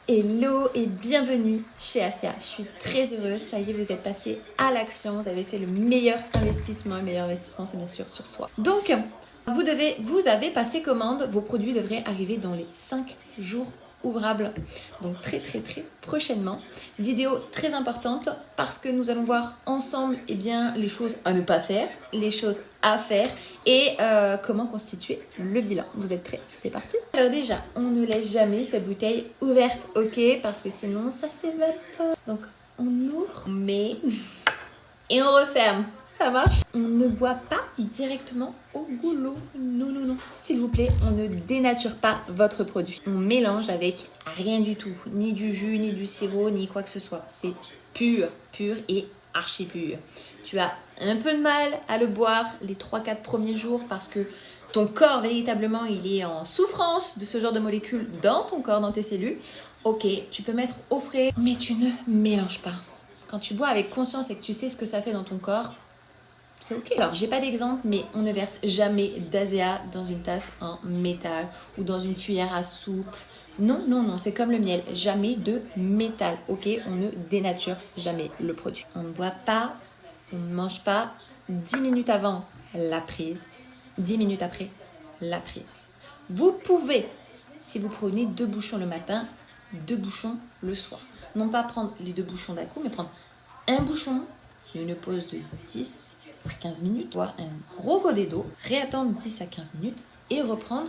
Hello et bienvenue chez ACA. Je suis très heureuse, ça y est, vous êtes passé à l'action, vous avez fait le meilleur investissement. Le meilleur investissement, c'est bien sûr sur soi. Donc, vous avez passé commande, vos produits devraient arriver dans les 5 jours ouvrables. Donc très prochainement. Vidéo très importante parce que nous allons voir ensemble les choses à ne pas faire, les choses à faire et comment constituer le bilan. Vous êtes prêts? C'est parti. Alors déjà, on ne laisse jamais sa bouteille ouverte, ok? Parce que sinon ça s'évapore. Donc on ouvre, mais... et on referme. Ça marche. On ne boit pas directement au goulot. Non. S'il vous plaît, on ne dénature pas votre produit. On mélange avec rien du tout. Ni du jus, ni du sirop, ni quoi que ce soit. C'est pur et archi pur. Tu as un peu de mal à le boire les 3-4 premiers jours parce que ton corps, véritablement, il est en souffrance de ce genre de molécules dans ton corps, dans tes cellules. Ok, tu peux mettre au frais, mais tu ne mélanges pas. Quand tu bois avec conscience et que tu sais ce que ça fait dans ton corps, c'est ok. Alors, j'ai pas d'exemple, mais on ne verse jamais d'ASEA dans une tasse en métal ou dans une cuillère à soupe. Non, c'est comme le miel. Jamais de métal, ok? On ne dénature jamais le produit. On ne boit pas, on ne mange pas 10 minutes avant la prise, 10 minutes après la prise. Vous pouvez, si vous prenez 2 bouchons le matin, 2 bouchons le soir. Non pas prendre les 2 bouchons d'un coup, mais prendre un bouchon, une pause de 10 à 15 minutes, boire un gros godet d'eau, réattendre 10 à 15 minutes et reprendre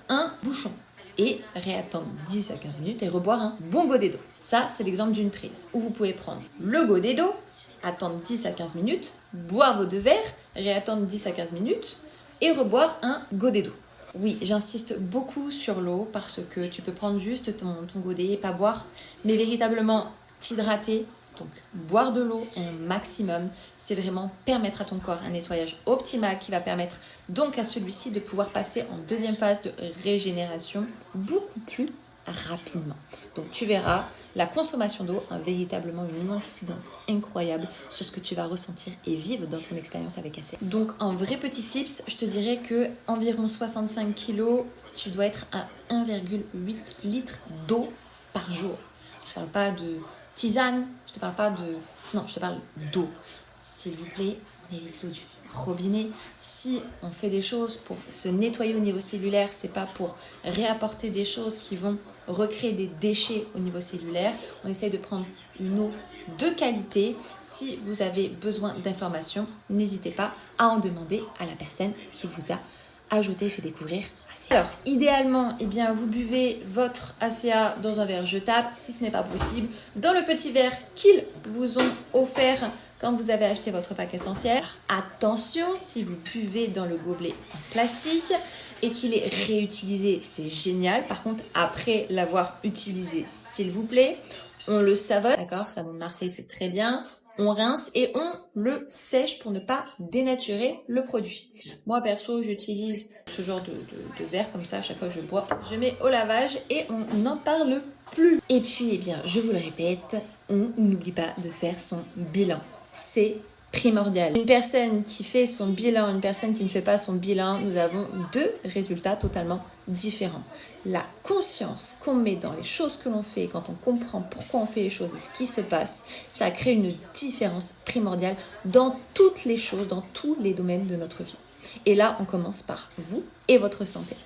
un bouchon. Et réattendre 10 à 15 minutes et reboire un bon godet d'eau. Ça, c'est l'exemple d'une prise où vous pouvez prendre le godet d'eau, attendre 10 à 15 minutes, boire vos 2 verres, réattendre 10 à 15 minutes et reboire un godet d'eau. Oui, j'insiste beaucoup sur l'eau parce que tu peux prendre juste ton godet et pas boire, mais véritablement t'hydrater. Donc, boire de l'eau un maximum, c'est vraiment permettre à ton corps un nettoyage optimal qui va permettre donc à celui-ci de pouvoir passer en deuxième phase de régénération beaucoup plus rapidement. Donc, tu verras, la consommation d'eau a véritablement une incidence incroyable sur ce que tu vas ressentir et vivre dans ton expérience avec ACA. Donc, en vrai petit tips, je te dirais que environ 65 kg, tu dois être à 1,8 litres d'eau par jour. Je ne parle pas de tisane, je te parle pas de... non, je te parle d'eau. S'il vous plaît, on évite l'eau du robinet. Si on fait des choses pour se nettoyer au niveau cellulaire, c'est pas pour réapporter des choses qui vont recréer des déchets au niveau cellulaire. On essaye de prendre une eau de qualité. Si vous avez besoin d'informations, n'hésitez pas à en demander à la personne qui vous a ajouté et fait découvrir ACA. Alors, idéalement, vous buvez votre ACA dans un verre jetable, si ce n'est pas possible, dans le petit verre qu'ils vous ont offert quand vous avez acheté votre pack essentiel. Attention, si vous buvez dans le gobelet en plastique et qu'il est réutilisé, c'est génial. Par contre, après l'avoir utilisé, s'il vous plaît, on le savonne, d'accord? Savon de Marseille, c'est très bien. On rince et on le sèche pour ne pas dénaturer le produit. Moi, perso, j'utilise ce genre de verre comme ça. À chaque fois que je bois, je mets au lavage et on n'en parle plus. Et puis, je vous le répète, on n'oublie pas de faire son bilan. C'est primordial. Une personne qui fait son bilan, une personne qui ne fait pas son bilan, nous avons 2 résultats totalement différents. La conscience qu'on met dans les choses que l'on fait, quand on comprend pourquoi on fait les choses et ce qui se passe, ça crée une différence primordiale dans toutes les choses, dans tous les domaines de notre vie. Et là, on commence par vous et votre santé.